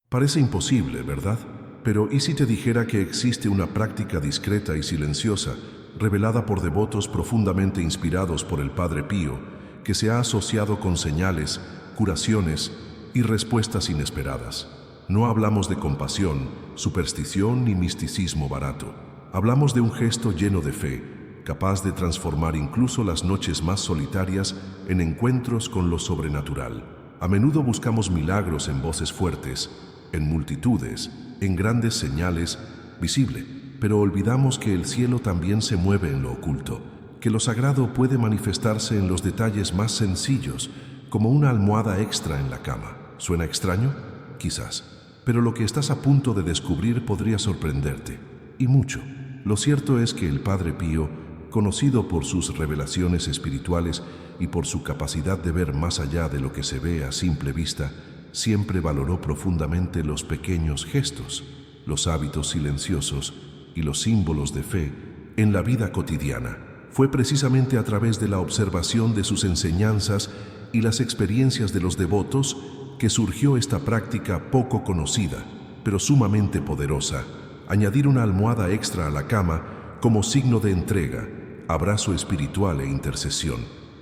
Parece imposible, ¿verdad? Pero ¿y si te dijera que existe una práctica discreta y silenciosa, revelada por devotos profundamente inspirados por el Padre Pío, que se ha asociado con señales, curaciones y respuestas inesperadas? No hablamos de compasión, superstición ni misticismo barato. Hablamos de un gesto lleno de fe, capaz de transformar incluso las noches más solitarias en encuentros con lo sobrenatural. A menudo buscamos milagros en voces fuertes, en multitudes, en grandes señales, visible, pero olvidamos que el cielo también se mueve en lo oculto, que lo sagrado puede manifestarse en los detalles más sencillos, como una almohada extra en la cama. ¿Suena extraño? Quizás, pero lo que estás a punto de descubrir podría sorprenderte, y mucho. Lo cierto es que el Padre Pío, conocido por sus revelaciones espirituales y por su capacidad de ver más allá de lo que se ve a simple vista, siempre valoró profundamente los pequeños gestos, los hábitos silenciosos y los símbolos de fe en la vida cotidiana. Fue precisamente a través de la observación de sus enseñanzas y las experiencias de los devotos que surgió esta práctica poco conocida, pero sumamente poderosa: añadir una almohada extra a la cama como signo de entrega, abrazo espiritual e intercesión.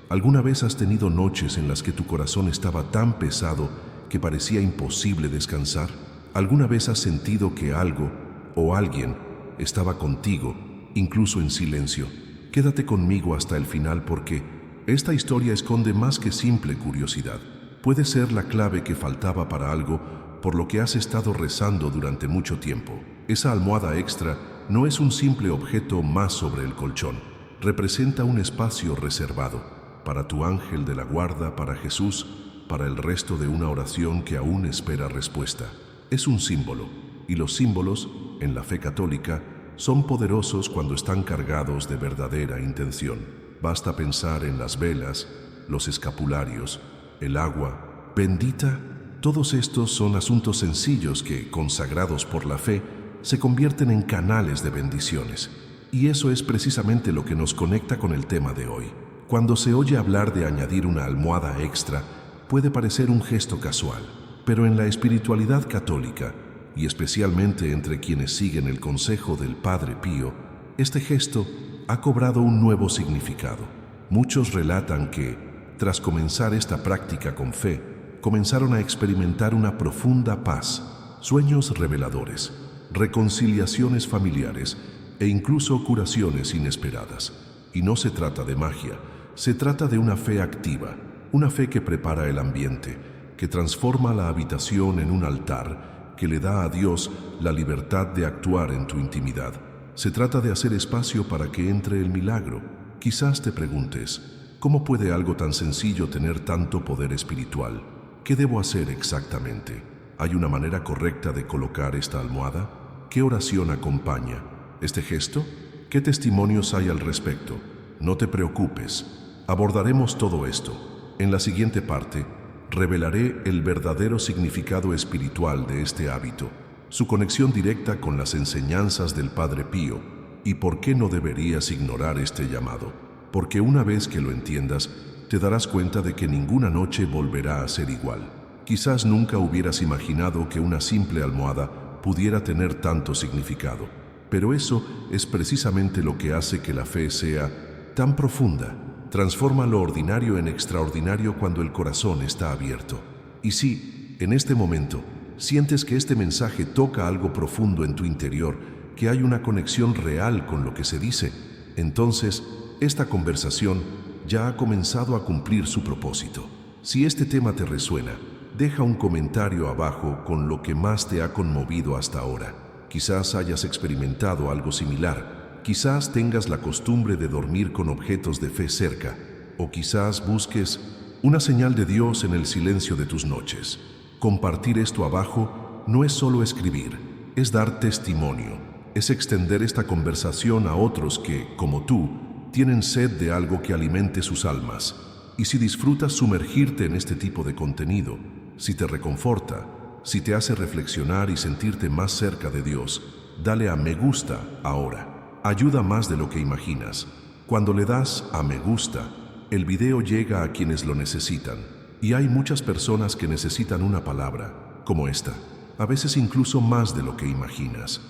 ¿Alguna vez has tenido noches en las que tu corazón estaba tan pesado que parecía imposible descansar? ¿Alguna vez has sentido que algo o alguien estaba contigo, incluso en silencio? Quédate conmigo hasta el final, porque esta historia esconde más que simple curiosidad. Puede ser la clave que faltaba para algo por lo que has estado rezando durante mucho tiempo. Esa almohada extra no es un simple objeto más sobre el colchón. Representa un espacio reservado para tu ángel de la guarda, para Jesús, para el resto de una oración que aún espera respuesta. Es un símbolo, y los símbolos, en la fe católica, son poderosos cuando están cargados de verdadera intención. Basta pensar en las velas, los escapularios, el agua bendita. Todos estos son asuntos sencillos que, consagrados por la fe, se convierten en canales de bendiciones. Y eso es precisamente lo que nos conecta con el tema de hoy. Cuando se oye hablar de añadir una almohada extra, puede parecer un gesto casual, pero en la espiritualidad católica, y especialmente entre quienes siguen el consejo del Padre Pío, este gesto ha cobrado un nuevo significado. Muchos relatan que, tras comenzar esta práctica con fe, comenzaron a experimentar una profunda paz, sueños reveladores, reconciliaciones familiares e incluso curaciones inesperadas. Y no se trata de magia, se trata de una fe activa, una fe que prepara el ambiente, que transforma la habitación en un altar, que le da a Dios la libertad de actuar en tu intimidad. Se trata de hacer espacio para que entre el milagro. Quizás te preguntes, ¿cómo puede algo tan sencillo tener tanto poder espiritual? ¿Qué debo hacer exactamente? ¿Hay una manera correcta de colocar esta almohada? ¿Qué oración acompaña este gesto? ¿Qué testimonios hay al respecto? No te preocupes, abordaremos todo esto. En la siguiente parte, revelaré el verdadero significado espiritual de este hábito, su conexión directa con las enseñanzas del Padre Pío y por qué no deberías ignorar este llamado. Porque una vez que lo entiendas, te darás cuenta de que ninguna noche volverá a ser igual. Quizás nunca hubieras imaginado que una simple almohada pudiera tener tanto significado, pero eso es precisamente lo que hace que la fe sea tan profunda. Transforma lo ordinario en extraordinario cuando el corazón está abierto. Y si, en este momento, sientes que este mensaje toca algo profundo en tu interior, que hay una conexión real con lo que se dice, entonces esta conversación ya ha comenzado a cumplir su propósito. Si este tema te resuena, deja un comentario abajo con lo que más te ha conmovido hasta ahora. Quizás hayas experimentado algo similar, quizás tengas la costumbre de dormir con objetos de fe cerca, o quizás busques una señal de Dios en el silencio de tus noches. Compartir esto abajo no es solo escribir, es dar testimonio, es extender esta conversación a otros que, como tú, tienen sed de algo que alimente sus almas. Y si disfrutas sumergirte en este tipo de contenido, si te reconforta, si te hace reflexionar y sentirte más cerca de Dios, dale a me gusta ahora. Ayuda más de lo que imaginas. Cuando le das a me gusta, el video llega a quienes lo necesitan. Y hay muchas personas que necesitan una palabra como esta. a veces incluso más de lo que imaginas.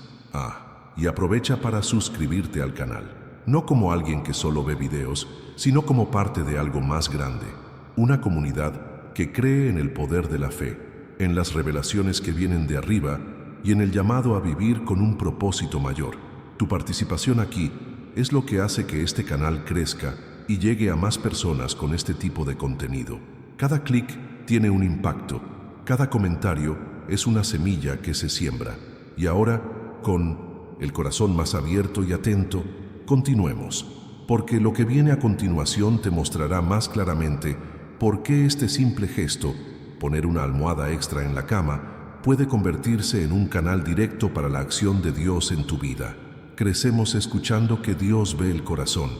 Y aprovecha para suscribirte al canal, no como alguien que solo ve videos, sino como parte de algo más grande, una comunidad que cree en el poder de la fe, en las revelaciones que vienen de arriba y en el llamado a vivir con un propósito mayor. Tu participación aquí es lo que hace que este canal crezca y llegue a más personas con este tipo de contenido. Cada clic tiene un impacto, cada comentario es una semilla que se siembra. Y ahora, con el corazón más abierto y atento, continuemos, porque lo que viene a continuación te mostrará más claramente por qué este simple gesto, poner una almohada extra en la cama, puede convertirse en un canal directo para la acción de Dios en tu vida. Crecemos escuchando que Dios ve el corazón,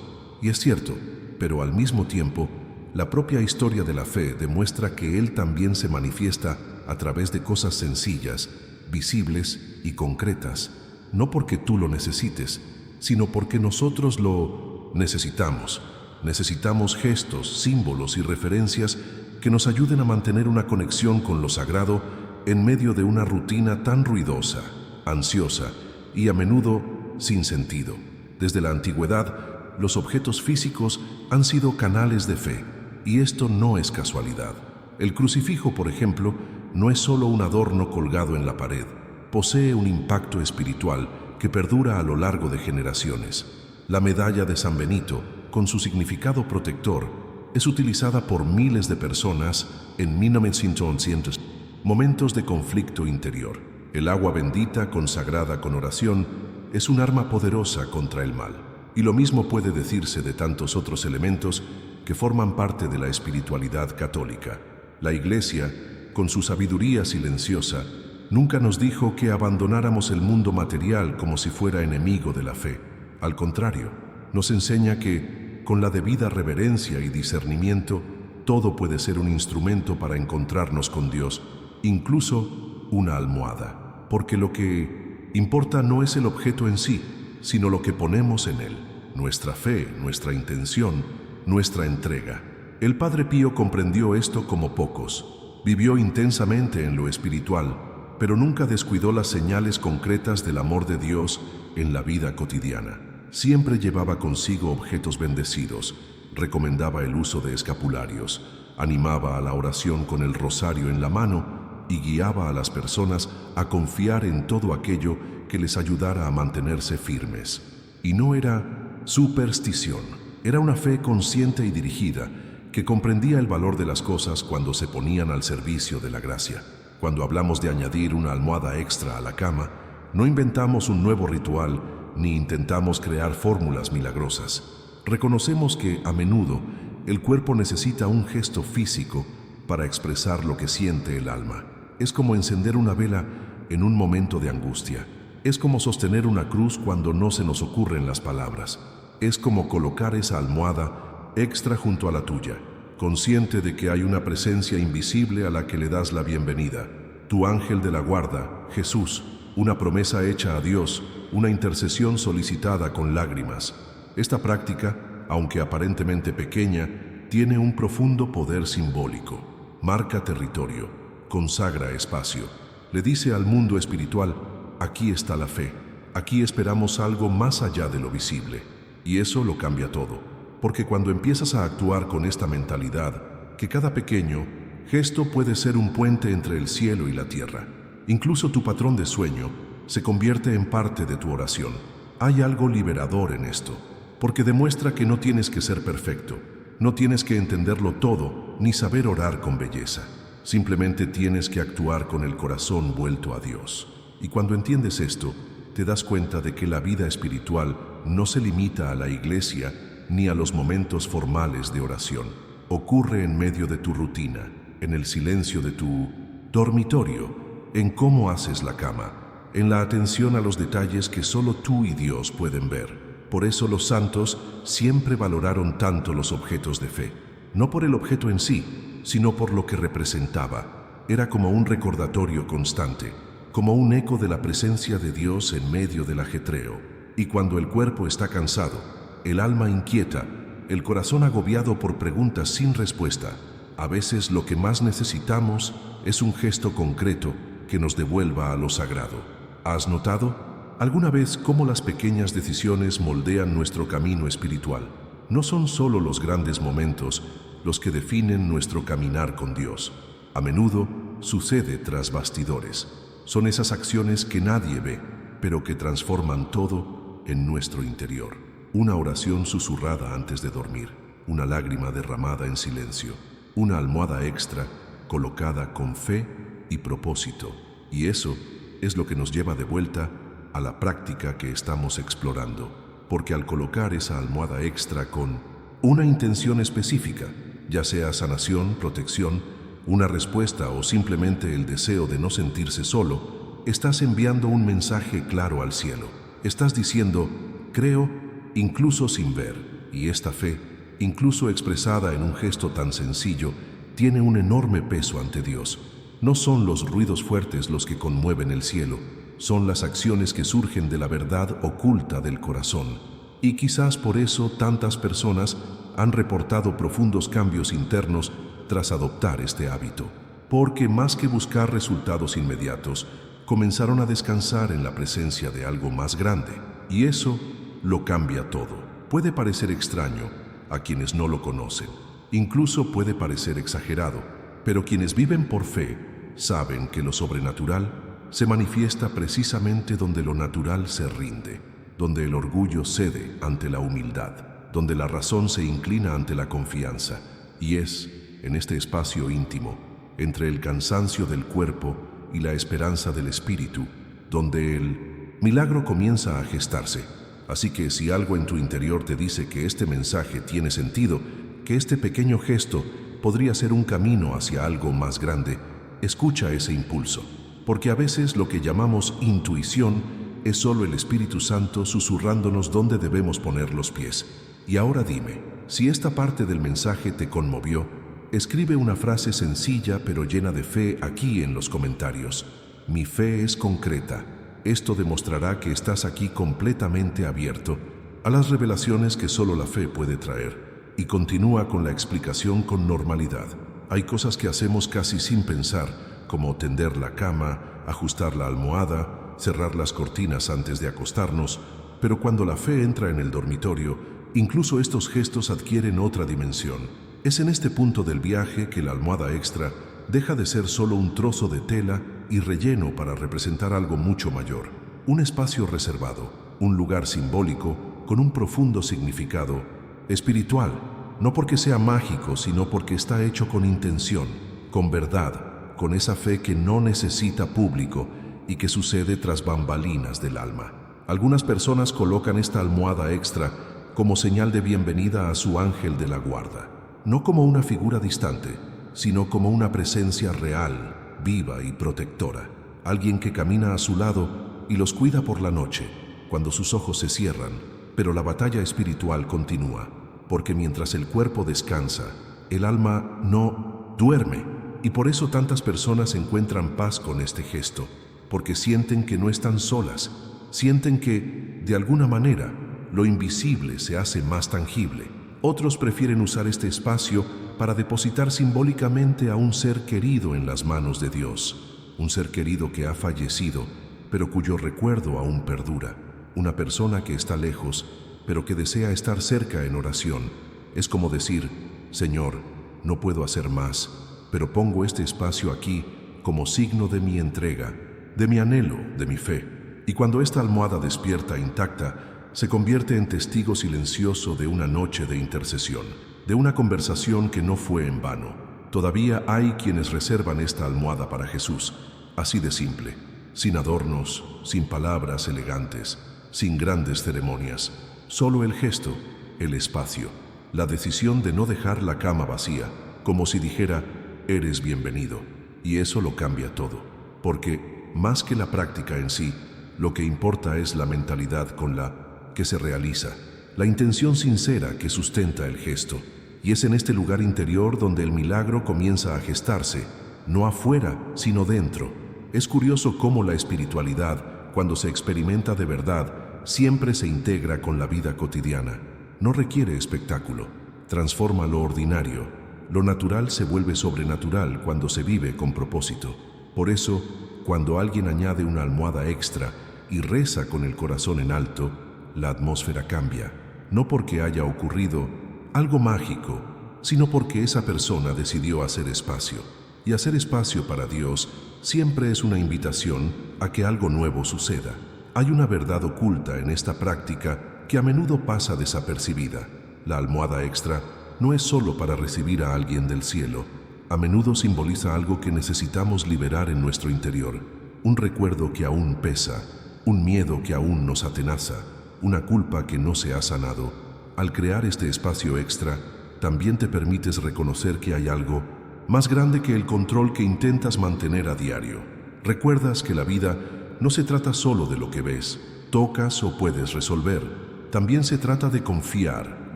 y es cierto, pero al mismo tiempo, la propia historia de la fe demuestra que Él también se manifiesta a través de cosas sencillas, visibles y concretas, no porque tú lo necesites, sino porque nosotros lo necesitamos. Necesitamos gestos, símbolos y referencias que nos ayuden a mantener una conexión con lo sagrado en medio de una rutina tan ruidosa, ansiosa y a menudo sin sentido. Desde la antigüedad, los objetos físicos han sido canales de fe, y esto no es casualidad. El crucifijo, por ejemplo, no es solo un adorno colgado en la pared, posee un impacto espiritual que perdura a lo largo de generaciones. La medalla de San Benito, con su significado protector, es utilizada por miles de personas en 1900 momentos de conflicto interior. El agua bendita consagrada con oración es un arma poderosa contra el mal. Y lo mismo puede decirse de tantos otros elementos que forman parte de la espiritualidad católica. La Iglesia, con su sabiduría silenciosa, nunca nos dijo que abandonáramos el mundo material como si fuera enemigo de la fe. Al contrario, nos enseña que, con la debida reverencia y discernimiento, todo puede ser un instrumento para encontrarnos con Dios, incluso una almohada. Porque lo que importa no es el objeto en sí, sino lo que ponemos en él, nuestra fe, nuestra intención, nuestra entrega. El Padre Pío comprendió esto como pocos. Vivió intensamente en lo espiritual, pero nunca descuidó las señales concretas del amor de Dios en la vida cotidiana. Siempre llevaba consigo objetos bendecidos, recomendaba el uso de escapularios, animaba a la oración con el rosario en la mano y guiaba a las personas a confiar en todo aquello que les ayudara a mantenerse firmes. Y no era superstición, era una fe consciente y dirigida que comprendía el valor de las cosas cuando se ponían al servicio de la gracia. Cuando hablamos de añadir una almohada extra a la cama, no inventamos un nuevo ritual ni intentamos crear fórmulas milagrosas. Reconocemos que, a menudo, el cuerpo necesita un gesto físico para expresar lo que siente el alma. Es como encender una vela en un momento de angustia. Es como sostener una cruz cuando no se nos ocurren las palabras. Es como colocar esa almohada extra junto a la tuya, consciente de que hay una presencia invisible a la que le das la bienvenida. Tu ángel de la guarda, Jesús, una promesa hecha a Dios, una intercesión solicitada con lágrimas. Esta práctica, aunque aparentemente pequeña, tiene un profundo poder simbólico. Marca territorio, consagra espacio. Le dice al mundo espiritual: aquí está la fe, aquí esperamos algo más allá de lo visible. Y eso lo cambia todo, porque cuando empiezas a actuar con esta mentalidad, que cada pequeño gesto puede ser un puente entre el cielo y la tierra, incluso tu patrón de sueño se convierte en parte de tu oración. Hay algo liberador en esto, porque demuestra que no tienes que ser perfecto, no tienes que entenderlo todo, ni saber orar con belleza. Simplemente tienes que actuar con el corazón vuelto a Dios. Y cuando entiendes esto, te das cuenta de que la vida espiritual no se limita a la iglesia ni a los momentos formales de oración. Ocurre en medio de tu rutina, en el silencio de tu dormitorio, en cómo haces la cama, en la atención a los detalles que solo tú y Dios pueden ver. Por eso los santos siempre valoraron tanto los objetos de fe, no por el objeto en sí, sino por lo que representaba. Era como un recordatorio constante, como un eco de la presencia de Dios en medio del ajetreo. Y cuando el cuerpo está cansado, el alma inquieta, el corazón agobiado por preguntas sin respuesta, a veces lo que más necesitamos es un gesto concreto que nos devuelva a lo sagrado. ¿Has notado alguna vez cómo las pequeñas decisiones moldean nuestro camino espiritual? No son solo los grandes momentos los que definen nuestro caminar con Dios. A menudo sucede tras bastidores. Son esas acciones que nadie ve, pero que transforman todo en nuestro interior. Una oración susurrada antes de dormir, una lágrima derramada en silencio, una almohada extra colocada con fe y propósito. Y eso es lo que nos lleva de vuelta a la práctica que estamos explorando. Porque al colocar esa almohada extra con una intención específica, ya sea sanación, protección, una respuesta o simplemente el deseo de no sentirse solo, estás enviando un mensaje claro al cielo. Estás diciendo, creo, incluso sin ver, y esta fe, incluso expresada en un gesto tan sencillo, tiene un enorme peso ante Dios. No son los ruidos fuertes los que conmueven el cielo, son las acciones que surgen de la verdad oculta del corazón. Y quizás por eso tantas personas han reportado profundos cambios internos tras adoptar este hábito. Porque más que buscar resultados inmediatos, comenzaron a descansar en la presencia de algo más grande. Y eso lo cambia todo. Puede parecer extraño a quienes no lo conocen. Incluso puede parecer exagerado, pero quienes viven por fe saben que lo sobrenatural se manifiesta precisamente donde lo natural se rinde, donde el orgullo cede ante la humildad, donde la razón se inclina ante la confianza. Y es en este espacio íntimo, entre el cansancio del cuerpo y la esperanza del espíritu, donde el milagro comienza a gestarse. Así que si algo en tu interior te dice que este mensaje tiene sentido, que este pequeño gesto podría ser un camino hacia algo más grande, escucha ese impulso, porque a veces lo que llamamos intuición es solo el Espíritu Santo susurrándonos dónde debemos poner los pies. Y ahora dime, si esta parte del mensaje te conmovió, escribe una frase sencilla pero llena de fe aquí en los comentarios. Mi fe es concreta. Esto demostrará que estás aquí completamente abierto a las revelaciones que solo la fe puede traer. Y continúa con la explicación con normalidad. Hay cosas que hacemos casi sin pensar, como tender la cama, ajustar la almohada, cerrar las cortinas antes de acostarnos, pero cuando la fe entra en el dormitorio, incluso estos gestos adquieren otra dimensión. Es en este punto del viaje que la almohada extra deja de ser solo un trozo de tela y relleno para representar algo mucho mayor. Un espacio reservado, un lugar simbólico con un profundo significado espiritual, no porque sea mágico, sino porque está hecho con intención, con verdad, con esa fe que no necesita público y que sucede tras bambalinas del alma. Algunas personas colocan esta almohada extra como señal de bienvenida a su ángel de la guarda, no como una figura distante, sino como una presencia real, viva y protectora, alguien que camina a su lado y los cuida por la noche, cuando sus ojos se cierran. Pero la batalla espiritual continúa, porque mientras el cuerpo descansa, el alma no duerme. Y por eso tantas personas encuentran paz con este gesto, porque sienten que no están solas, sienten que, de alguna manera, lo invisible se hace más tangible. Otros prefieren usar este espacio para depositar simbólicamente a un ser querido en las manos de Dios, un ser querido que ha fallecido, pero cuyo recuerdo aún perdura. Una persona que está lejos, pero que desea estar cerca en oración. Es como decir, Señor, no puedo hacer más, pero pongo este espacio aquí como signo de mi entrega, de mi anhelo, de mi fe. Y cuando esta almohada despierta intacta, se convierte en testigo silencioso de una noche de intercesión, de una conversación que no fue en vano. Todavía hay quienes reservan esta almohada para Jesús, así de simple, sin adornos, sin palabras elegantes, sin grandes ceremonias, solo el gesto, el espacio, la decisión de no dejar la cama vacía, como si dijera, eres bienvenido. Y eso lo cambia todo, porque, más que la práctica en sí, lo que importa es la mentalidad con la que se realiza, la intención sincera que sustenta el gesto. Y es en este lugar interior donde el milagro comienza a gestarse, no afuera, sino dentro. Es curioso cómo la espiritualidad, cuando se experimenta de verdad, siempre se integra con la vida cotidiana. No requiere espectáculo, transforma lo ordinario. Lo natural se vuelve sobrenatural cuando se vive con propósito. Por eso, cuando alguien añade una almohada extra y reza con el corazón en alto, la atmósfera cambia, no porque haya ocurrido algo mágico, sino porque esa persona decidió hacer espacio. Y hacer espacio para Dios siempre es una invitación a que algo nuevo suceda. Hay una verdad oculta en esta práctica que a menudo pasa desapercibida. La almohada extra no es solo para recibir a alguien del cielo. A menudo simboliza algo que necesitamos liberar en nuestro interior. Un recuerdo que aún pesa, un miedo que aún nos atenaza, una culpa que no se ha sanado. Al crear este espacio extra, también te permites reconocer que hay algo más grande que el control que intentas mantener a diario. Recuerdas que la vida no se trata solo de lo que ves, tocas o puedes resolver. También se trata de confiar,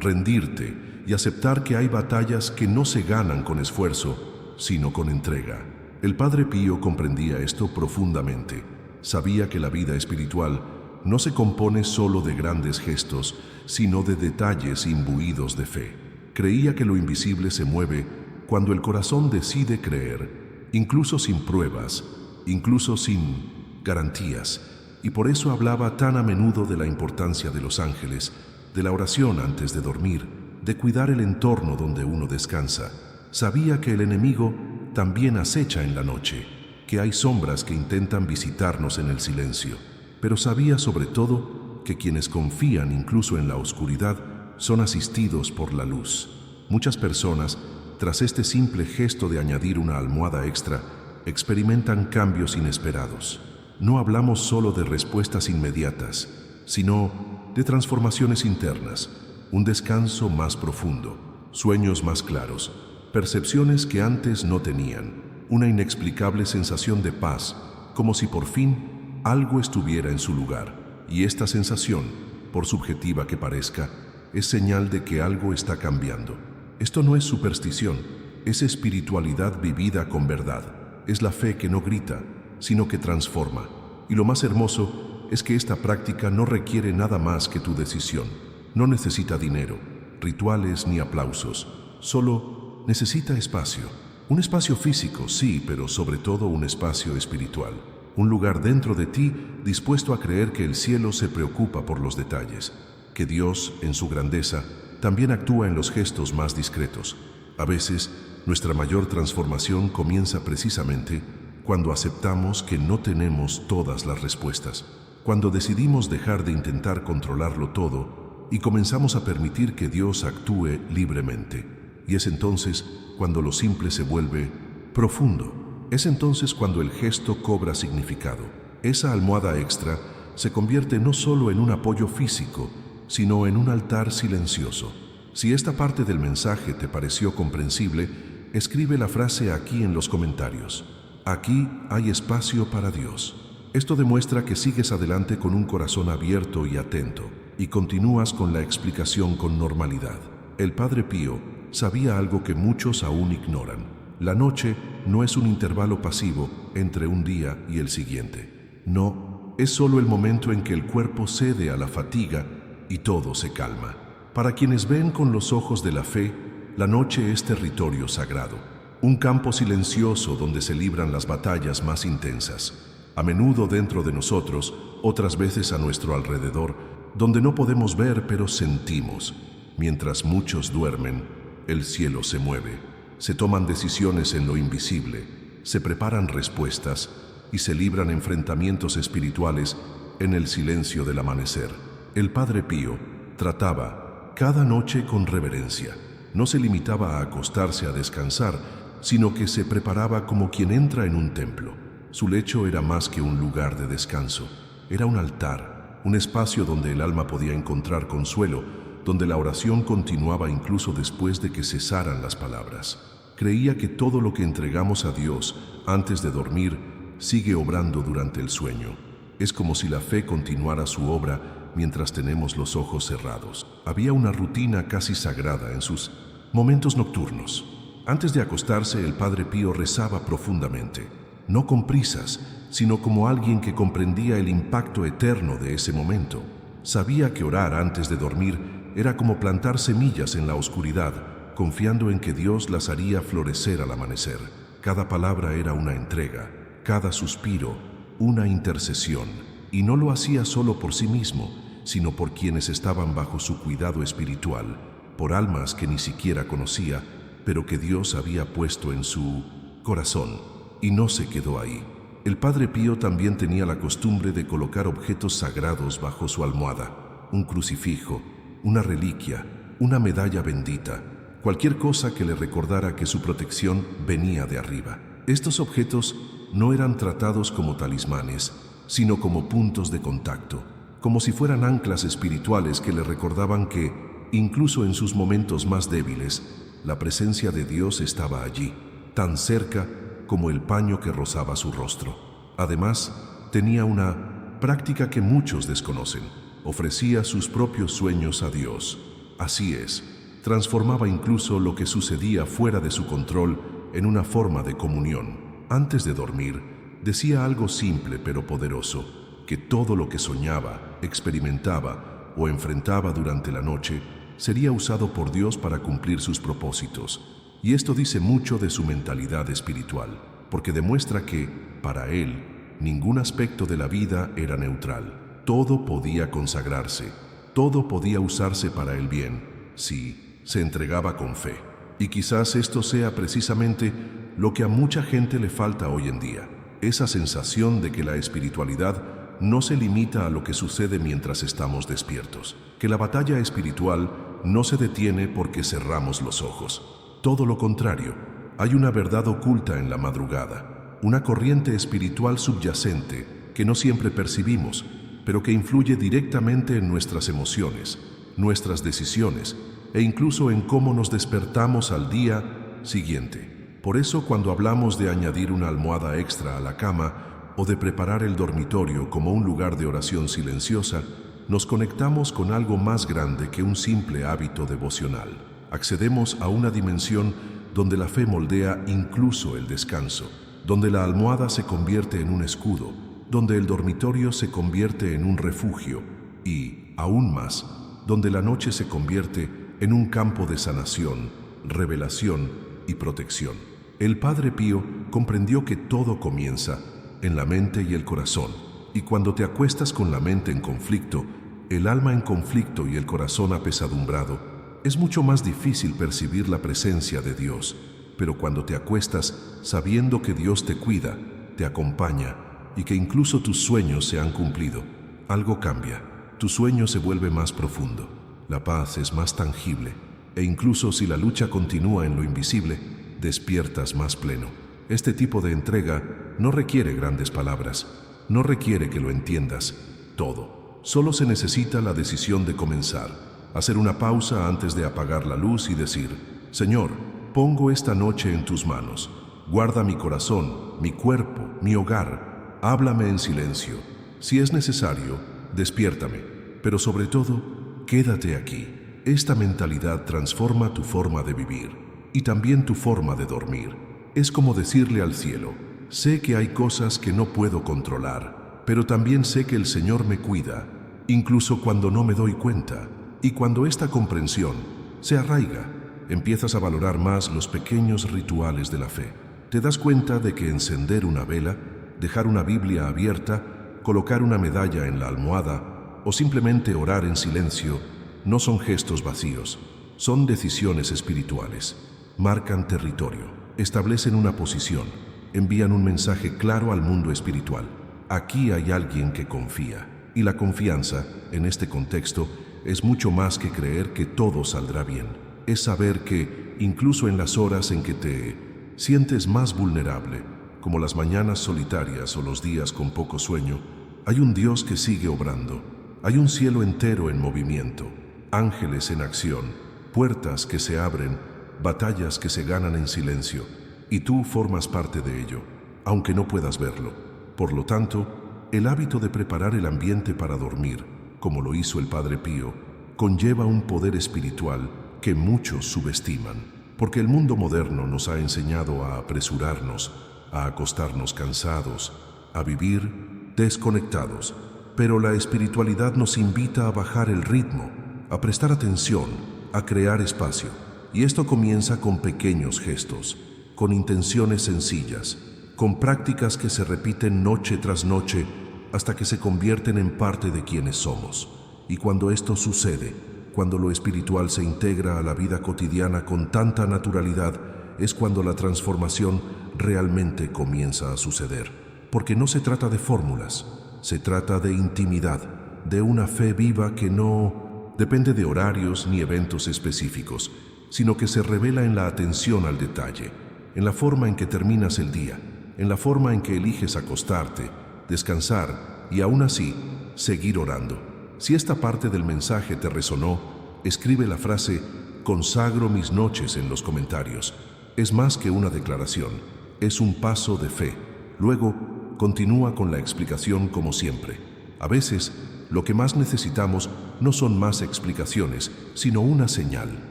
rendirte y aceptar que hay batallas que no se ganan con esfuerzo, sino con entrega. El Padre Pío comprendía esto profundamente. Sabía que la vida espiritual no se compone solo de grandes gestos, sino de detalles imbuidos de fe. Creía que lo invisible se mueve cuando el corazón decide creer, incluso sin pruebas, incluso sin garantías, y por eso hablaba tan a menudo de la importancia de los ángeles, de la oración antes de dormir, de cuidar el entorno donde uno descansa. Sabía que el enemigo también acecha en la noche, que hay sombras que intentan visitarnos en el silencio, pero sabía sobre todo que quienes confían incluso en la oscuridad son asistidos por la luz. Muchas personas, tras este simple gesto de añadir una almohada extra, experimentan cambios inesperados. No hablamos solo de respuestas inmediatas, sino de transformaciones internas, un descanso más profundo, sueños más claros, percepciones que antes no tenían, una inexplicable sensación de paz, como si por fin algo estuviera en su lugar. Y esta sensación, por subjetiva que parezca, es señal de que algo está cambiando. Esto no es superstición, es espiritualidad vivida con verdad. Es la fe que no grita, sino que transforma. Y lo más hermoso es que esta práctica no requiere nada más que tu decisión. No necesita dinero, rituales ni aplausos. Solo necesita espacio. Un espacio físico, sí, pero sobre todo un espacio espiritual. Un lugar dentro de ti dispuesto a creer que el cielo se preocupa por los detalles, que Dios, en su grandeza, también actúa en los gestos más discretos. A veces, nuestra mayor transformación comienza precisamente cuando aceptamos que no tenemos todas las respuestas, cuando decidimos dejar de intentar controlarlo todo y comenzamos a permitir que Dios actúe libremente. Y es entonces cuando lo simple se vuelve profundo. Es entonces cuando el gesto cobra significado. Esa almohada extra se convierte no solo en un apoyo físico, sino en un altar silencioso. Si esta parte del mensaje te pareció comprensible, escribe la frase aquí en los comentarios. Aquí hay espacio para Dios. Esto demuestra que sigues adelante con un corazón abierto y atento, y continúas con la explicación con normalidad. El Padre Pío sabía algo que muchos aún ignoran. La noche no es un intervalo pasivo entre un día y el siguiente. No, es solo el momento en que el cuerpo cede a la fatiga y todo se calma. Para quienes ven con los ojos de la fe, la noche es territorio sagrado, un campo silencioso donde se libran las batallas más intensas, a menudo dentro de nosotros, otras veces a nuestro alrededor, donde no podemos ver pero sentimos. Mientras muchos duermen, el cielo se mueve, se toman decisiones en lo invisible, se preparan respuestas y se libran enfrentamientos espirituales en el silencio del amanecer. El Padre Pío trataba cada noche con reverencia. No se limitaba a acostarse a descansar, sino que se preparaba como quien entra en un templo. Su lecho era más que un lugar de descanso, era un altar, un espacio donde el alma podía encontrar consuelo, donde la oración continuaba incluso después de que cesaran las palabras. Creía que todo lo que entregamos a Dios antes de dormir sigue obrando durante el sueño. Es como si la fe continuara su obra mientras tenemos los ojos cerrados. Había una rutina casi sagrada en sus momentos nocturnos. Antes de acostarse, el Padre Pío rezaba profundamente, no con prisas, sino como alguien que comprendía el impacto eterno de ese momento. Sabía que orar antes de dormir era como plantar semillas en la oscuridad, confiando en que Dios las haría florecer al amanecer. Cada palabra era una entrega, cada suspiro, una intercesión. Y no lo hacía solo por sí mismo, sino por quienes estaban bajo su cuidado espiritual, por almas que ni siquiera conocía, pero que Dios había puesto en su corazón. Y no se quedó ahí. El Padre Pío también tenía la costumbre de colocar objetos sagrados bajo su almohada: un crucifijo, una reliquia, una medalla bendita, cualquier cosa que le recordara que su protección venía de arriba. Estos objetos no eran tratados como talismanes, sino como puntos de contacto, como si fueran anclas espirituales que le recordaban que, incluso en sus momentos más débiles, la presencia de Dios estaba allí, tan cerca como el paño que rozaba su rostro. Además, tenía una práctica que muchos desconocen: ofrecía sus propios sueños a Dios. Así es, transformaba incluso lo que sucedía fuera de su control en una forma de comunión. Antes de dormir, decía algo simple pero poderoso: que todo lo que soñaba, experimentaba o enfrentaba durante la noche sería usado por Dios para cumplir sus propósitos. Y esto dice mucho de su mentalidad espiritual, porque demuestra que, para él, ningún aspecto de la vida era neutral. Todo podía consagrarse, todo podía usarse para el bien, si se entregaba con fe. Y quizás esto sea precisamente lo que a mucha gente le falta hoy en día: esa sensación de que la espiritualidad no se limita a lo que sucede mientras estamos despiertos, que la batalla espiritual no se detiene porque cerramos los ojos. Todo lo contrario, hay una verdad oculta en la madrugada, una corriente espiritual subyacente que no siempre percibimos, pero que influye directamente en nuestras emociones, nuestras decisiones e incluso en cómo nos despertamos al día siguiente. Por eso, cuando hablamos de añadir una almohada extra a la cama o de preparar el dormitorio como un lugar de oración silenciosa, nos conectamos con algo más grande que un simple hábito devocional. Accedemos a una dimensión donde la fe moldea incluso el descanso, donde la almohada se convierte en un escudo, donde el dormitorio se convierte en un refugio y, aún más, donde la noche se convierte en un campo de sanación, revelación y protección. El Padre Pío comprendió que todo comienza en la mente y el corazón, y cuando te acuestas con la mente en conflicto, el alma en conflicto y el corazón apesadumbrado, es mucho más difícil percibir la presencia de Dios. Pero cuando te acuestas sabiendo que Dios te cuida, te acompaña y que incluso tus sueños se han cumplido, algo cambia. Tu sueño se vuelve más profundo, la paz es más tangible e incluso si la lucha continúa en lo invisible, despiertas más pleno. Este tipo de entrega no requiere grandes palabras, no requiere que lo entiendas todo. Solo se necesita la decisión de comenzar. Hacer una pausa antes de apagar la luz y decir: Señor, pongo esta noche en tus manos. Guarda mi corazón, mi cuerpo, mi hogar. Háblame en silencio. Si es necesario, despiértame. Pero sobre todo, quédate aquí. Esta mentalidad transforma tu forma de vivir y también tu forma de dormir. Es como decirle al cielo: sé que hay cosas que no puedo controlar, pero también sé que el Señor me cuida, incluso cuando no me doy cuenta. Y cuando esta comprensión se arraiga, empiezas a valorar más los pequeños rituales de la fe. Te das cuenta de que encender una vela, dejar una Biblia abierta, colocar una medalla en la almohada o simplemente orar en silencio no son gestos vacíos, son decisiones espirituales. Marcan territorio, establecen una posición, envían un mensaje claro al mundo espiritual. Aquí hay alguien que confía. Y la confianza, en este contexto, es mucho más que creer que todo saldrá bien. Es saber que, incluso en las horas en que te sientes más vulnerable, como las mañanas solitarias o los días con poco sueño, hay un Dios que sigue obrando. Hay un cielo entero en movimiento, ángeles en acción, puertas que se abren, batallas que se ganan en silencio, y tú formas parte de ello, aunque no puedas verlo. Por lo tanto, el hábito de preparar el ambiente para dormir, como lo hizo el Padre Pío, conlleva un poder espiritual que muchos subestiman, porque el mundo moderno nos ha enseñado a apresurarnos, a acostarnos cansados, a vivir desconectados, pero la espiritualidad nos invita a bajar el ritmo, a prestar atención, a crear espacio, y esto comienza con pequeños gestos, con intenciones sencillas, con prácticas que se repiten noche tras noche hasta que se convierten en parte de quienes somos. Y cuando esto sucede, cuando lo espiritual se integra a la vida cotidiana con tanta naturalidad, es cuando la transformación realmente comienza a suceder. Porque no se trata de fórmulas, se trata de intimidad, de una fe viva que no depende de horarios ni eventos específicos, sino que se revela en la atención al detalle, en la forma en que terminas el día, en la forma en que eliges acostarte, descansar y aún así seguir orando. Si esta parte del mensaje te resonó, escribe la frase "consagro mis noches" en los comentarios. Es más que una declaración, es un paso de fe. Luego, continúa con la explicación como siempre. A veces, lo que más necesitamos no son más explicaciones, sino una señal,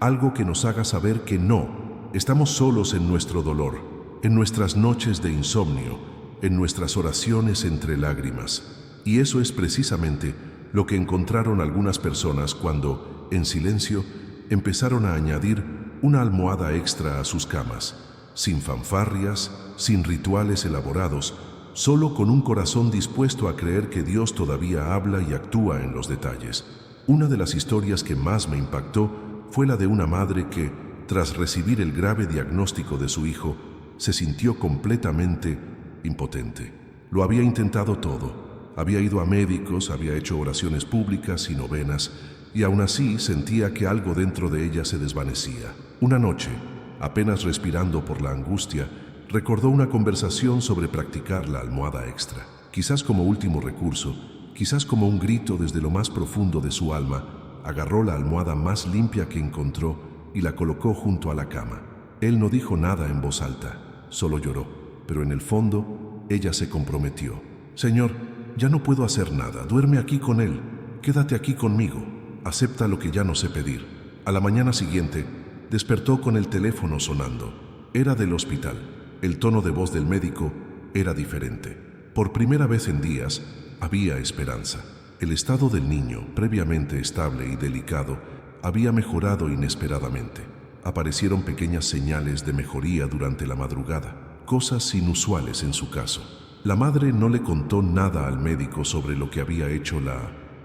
algo que nos haga saber que no estamos solos en nuestro dolor, en nuestras noches de insomnio, en nuestras oraciones entre lágrimas. Y eso es precisamente lo que encontraron algunas personas cuando, en silencio, empezaron a añadir una almohada extra a sus camas, sin fanfarrias, sin rituales elaborados, solo con un corazón dispuesto a creer que Dios todavía habla y actúa en los detalles. Una de las historias que más me impactó fue la de una madre que, tras recibir el grave diagnóstico de su hijo, se sintió completamente impotente. Lo había intentado todo. Había ido a médicos, había hecho oraciones públicas y novenas, y aún así sentía que algo dentro de ella se desvanecía. Una noche, apenas respirando por la angustia, recordó una conversación sobre practicar la almohada extra. Quizás como último recurso, quizás como un grito desde lo más profundo de su alma, agarró la almohada más limpia que encontró y la colocó junto a la cama. Él no dijo nada en voz alta, solo lloró, pero en el fondo ella se comprometió. «Señor, ya no puedo hacer nada, duerme aquí con él, quédate aquí conmigo, acepta lo que ya no sé pedir». A la mañana siguiente, despertó con el teléfono sonando. Era del hospital. El tono de voz del médico era diferente. Por primera vez en días, había esperanza. El estado del niño, previamente estable y delicado, había mejorado inesperadamente. Aparecieron pequeñas señales de mejoría durante la madrugada, cosas inusuales en su caso. La madre no le contó nada al médico sobre lo que había hecho la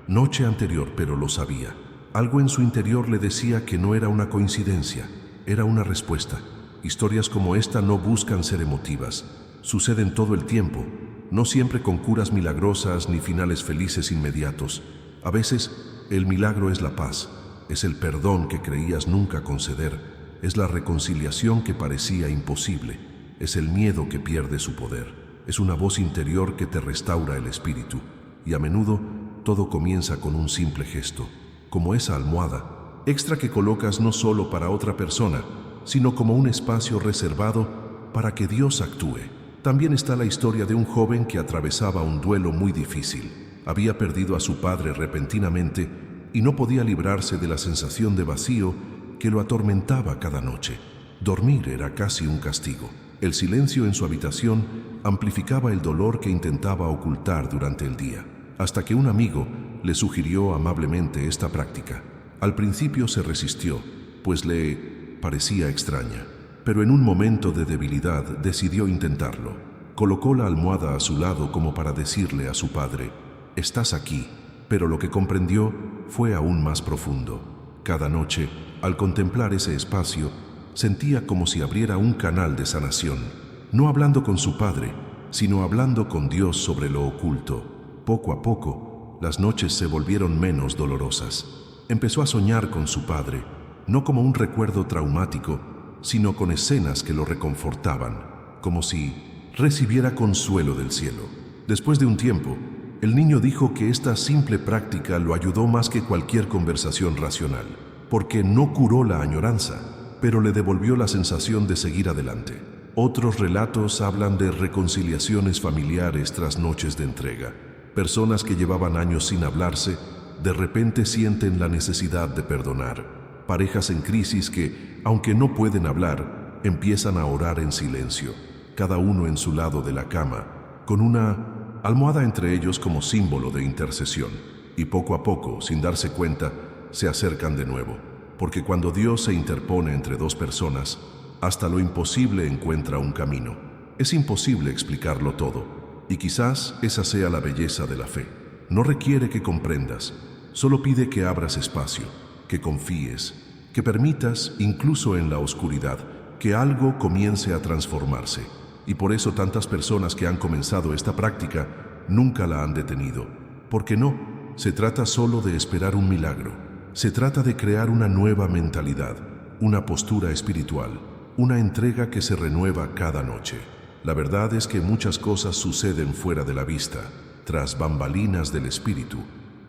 noche anterior, pero lo sabía. Algo en su interior le decía que no era una coincidencia, era una respuesta. Historias como esta no buscan ser emotivas, suceden todo el tiempo, no siempre con curas milagrosas ni finales felices inmediatos. A veces, el milagro es la paz, es el perdón que creías nunca conceder, es la reconciliación que parecía imposible, es el miedo que pierde su poder. Es una voz interior que te restaura el espíritu, y a menudo todo comienza con un simple gesto, como esa almohada extra que colocas no solo para otra persona, sino como un espacio reservado para que Dios actúe. También está la historia de un joven que atravesaba un duelo muy difícil. Había perdido a su padre repentinamente y no podía librarse de la sensación de vacío que lo atormentaba cada noche. Dormir era casi un castigo. El silencio en su habitación amplificaba el dolor que intentaba ocultar durante el día, hasta que un amigo le sugirió amablemente esta práctica. Al principio se resistió, pues le parecía extraña, pero en un momento de debilidad decidió intentarlo. Colocó la almohada a su lado como para decirle a su padre: «Estás aquí», pero lo que comprendió fue aún más profundo. Cada noche, al contemplar ese espacio, sentía como si abriera un canal de sanación, no hablando con su padre, sino hablando con Dios sobre lo oculto. Poco a poco, las noches se volvieron menos dolorosas. Empezó a soñar con su padre, no como un recuerdo traumático, sino con escenas que lo reconfortaban, como si recibiera consuelo del cielo. Después de un tiempo, el niño dijo que esta simple práctica lo ayudó más que cualquier conversación racional, porque no curó la añoranza, pero le devolvió la sensación de seguir adelante. Otros relatos hablan de reconciliaciones familiares tras noches de entrega. Personas que llevaban años sin hablarse, de repente sienten la necesidad de perdonar. Parejas en crisis que, aunque no pueden hablar, empiezan a orar en silencio, cada uno en su lado de la cama, con una almohada entre ellos como símbolo de intercesión. Y poco a poco, sin darse cuenta, se acercan de nuevo. Porque cuando Dios se interpone entre dos personas, hasta lo imposible encuentra un camino. Es imposible explicarlo todo, y quizás esa sea la belleza de la fe. No requiere que comprendas, solo pide que abras espacio, que confíes, que permitas, incluso en la oscuridad, que algo comience a transformarse. Y por eso tantas personas que han comenzado esta práctica nunca la han detenido. Porque no, se trata solo de esperar un milagro. Se trata de crear una nueva mentalidad, una postura espiritual, una entrega que se renueva cada noche. La verdad es que muchas cosas suceden fuera de la vista, tras bambalinas del espíritu,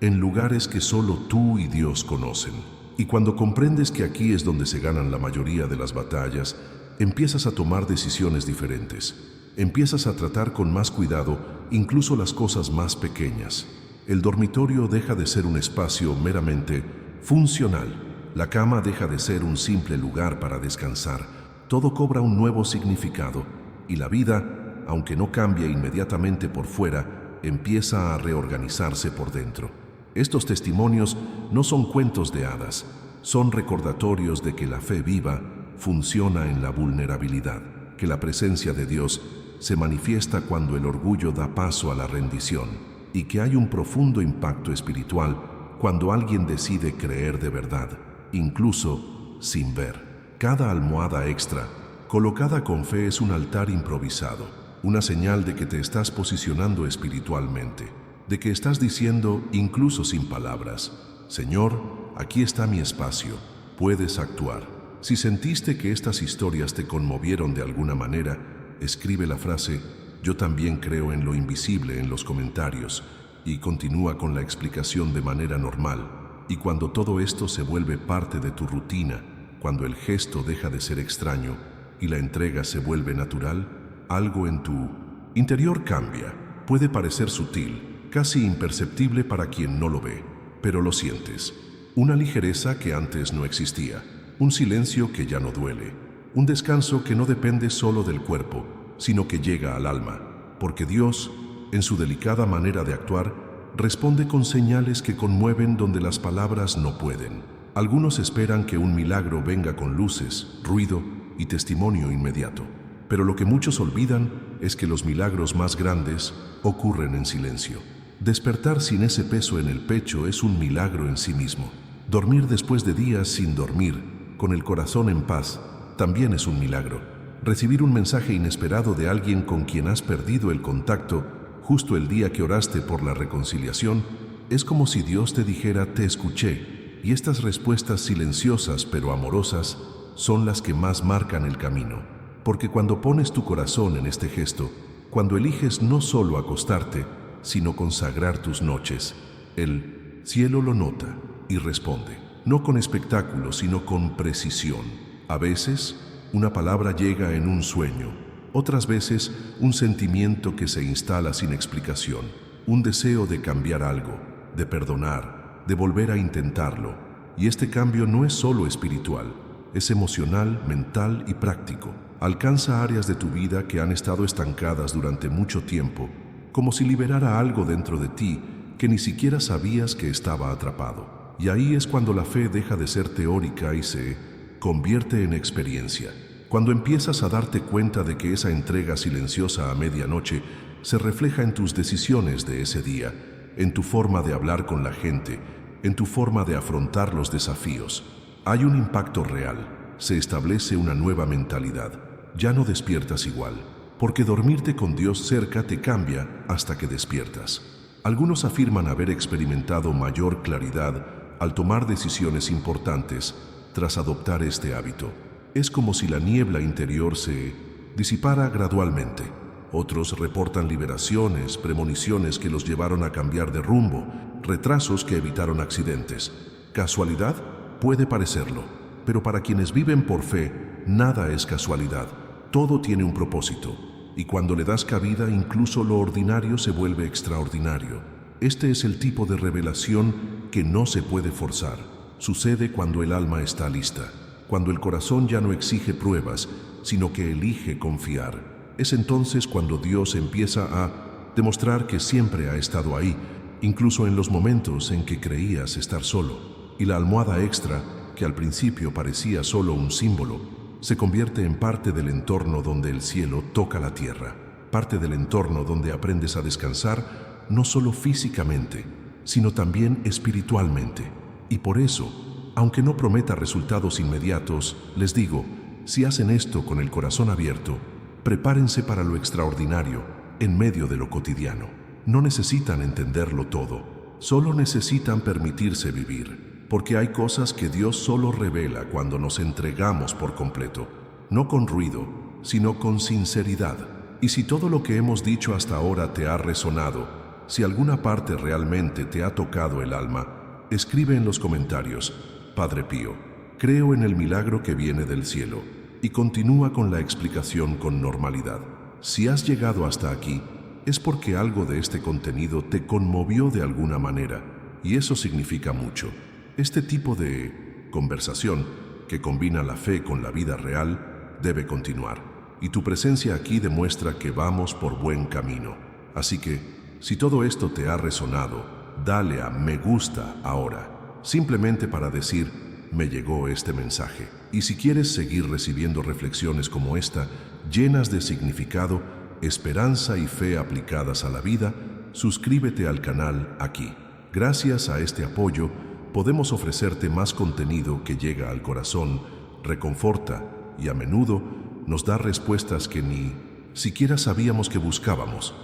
en lugares que solo tú y Dios conocen. Y cuando comprendes que aquí es donde se ganan la mayoría de las batallas, empiezas a tomar decisiones diferentes. Empiezas a tratar con más cuidado incluso las cosas más pequeñas. El dormitorio deja de ser un espacio meramente funcional. La cama deja de ser un simple lugar para descansar. Todo cobra un nuevo significado y la vida, aunque no cambia inmediatamente por fuera, empieza a reorganizarse por dentro. Estos testimonios no son cuentos de hadas, son recordatorios de que la fe viva funciona en la vulnerabilidad, que la presencia de Dios se manifiesta cuando el orgullo da paso a la rendición y que hay un profundo impacto espiritual cuando alguien decide creer de verdad, incluso sin ver. Cada almohada extra, colocada con fe, es un altar improvisado, una señal de que te estás posicionando espiritualmente, de que estás diciendo, incluso sin palabras, Señor, aquí está mi espacio, puedes actuar. Si sentiste que estas historias te conmovieron de alguna manera, escribe la frase, yo también creo en lo invisible en los comentarios y continúa con la explicación de manera normal. Y cuando todo esto se vuelve parte de tu rutina, cuando el gesto deja de ser extraño y la entrega se vuelve natural, algo en tu interior cambia. Puede parecer sutil, casi imperceptible para quien no lo ve, pero lo sientes. Una ligereza que antes no existía, un silencio que ya no duele, un descanso que no depende solo del cuerpo, sino que llega al alma, porque Dios, en su delicada manera de actuar, responde con señales que conmueven donde las palabras no pueden. Algunos esperan que un milagro venga con luces, ruido y testimonio inmediato, pero lo que muchos olvidan es que los milagros más grandes ocurren en silencio. Despertar sin ese peso en el pecho es un milagro en sí mismo. Dormir después de días sin dormir, con el corazón en paz, también es un milagro. Recibir un mensaje inesperado de alguien con quien has perdido el contacto justo el día que oraste por la reconciliación, es como si Dios te dijera, te escuché, y estas respuestas silenciosas pero amorosas son las que más marcan el camino. Porque cuando pones tu corazón en este gesto, cuando eliges no solo acostarte, sino consagrar tus noches, el cielo lo nota y responde, no con espectáculo, sino con precisión. A veces, una palabra llega en un sueño, otras veces un sentimiento que se instala sin explicación, un deseo de cambiar algo, de perdonar, de volver a intentarlo. Y este cambio no es solo espiritual, es emocional, mental y práctico. Alcanza áreas de tu vida que han estado estancadas durante mucho tiempo, como si liberara algo dentro de ti que ni siquiera sabías que estaba atrapado. Y ahí es cuando la fe deja de ser teórica y se convierte en experiencia. Cuando empiezas a darte cuenta de que esa entrega silenciosa a medianoche se refleja en tus decisiones de ese día, en tu forma de hablar con la gente, en tu forma de afrontar los desafíos. Hay un impacto real, se establece una nueva mentalidad. Ya no despiertas igual, porque dormirte con Dios cerca te cambia hasta que despiertas. Algunos afirman haber experimentado mayor claridad al tomar decisiones importantes tras adoptar este hábito. Es como si la niebla interior se disipara gradualmente. Otros reportan liberaciones, premoniciones que los llevaron a cambiar de rumbo, retrasos que evitaron accidentes. ¿Casualidad? Puede parecerlo, pero para quienes viven por fe, nada es casualidad. Todo tiene un propósito, y cuando le das cabida, incluso lo ordinario se vuelve extraordinario. Este es el tipo de revelación que no se puede forzar. Sucede cuando el alma está lista, cuando el corazón ya no exige pruebas, sino que elige confiar. Es entonces cuando Dios empieza a demostrar que siempre ha estado ahí, incluso en los momentos en que creías estar solo. Y la almohada extra, que al principio parecía solo un símbolo, se convierte en parte del entorno donde el cielo toca la tierra, parte del entorno donde aprendes a descansar no solo físicamente, sino también espiritualmente. Y por eso, aunque no prometa resultados inmediatos, les digo, si hacen esto con el corazón abierto, prepárense para lo extraordinario en medio de lo cotidiano. No necesitan entenderlo todo, solo necesitan permitirse vivir, porque hay cosas que Dios solo revela cuando nos entregamos por completo, no con ruido, sino con sinceridad. Y si todo lo que hemos dicho hasta ahora te ha resonado, si alguna parte realmente te ha tocado el alma, escribe en los comentarios: Padre Pío, creo en el milagro que viene del cielo, y continúa con la explicación con normalidad. Si has llegado hasta aquí, es porque algo de este contenido te conmovió de alguna manera, y eso significa mucho. Este tipo de conversación, que combina la fe con la vida real, debe continuar, y tu presencia aquí demuestra que vamos por buen camino. Así que, si todo esto te ha resonado, dale a me gusta ahora, simplemente para decir: me llegó este mensaje. Y si quieres seguir recibiendo reflexiones como esta, llenas de significado, esperanza y fe aplicadas a la vida, suscríbete al canal aquí. Gracias a este apoyo, podemos ofrecerte más contenido que llega al corazón, reconforta y a menudo nos da respuestas que ni siquiera sabíamos que buscábamos.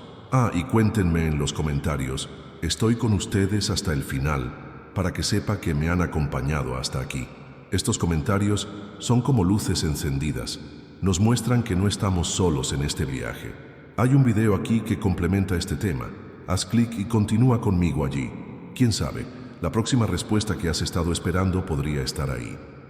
Y cuéntenme en los comentarios, estoy con ustedes hasta el final, para que sepa que me han acompañado hasta aquí. Estos comentarios son como luces encendidas, nos muestran que no estamos solos en este viaje. Hay un video aquí que complementa este tema. Haz clic y continúa conmigo allí. Quién sabe, la próxima respuesta que has estado esperando podría estar ahí.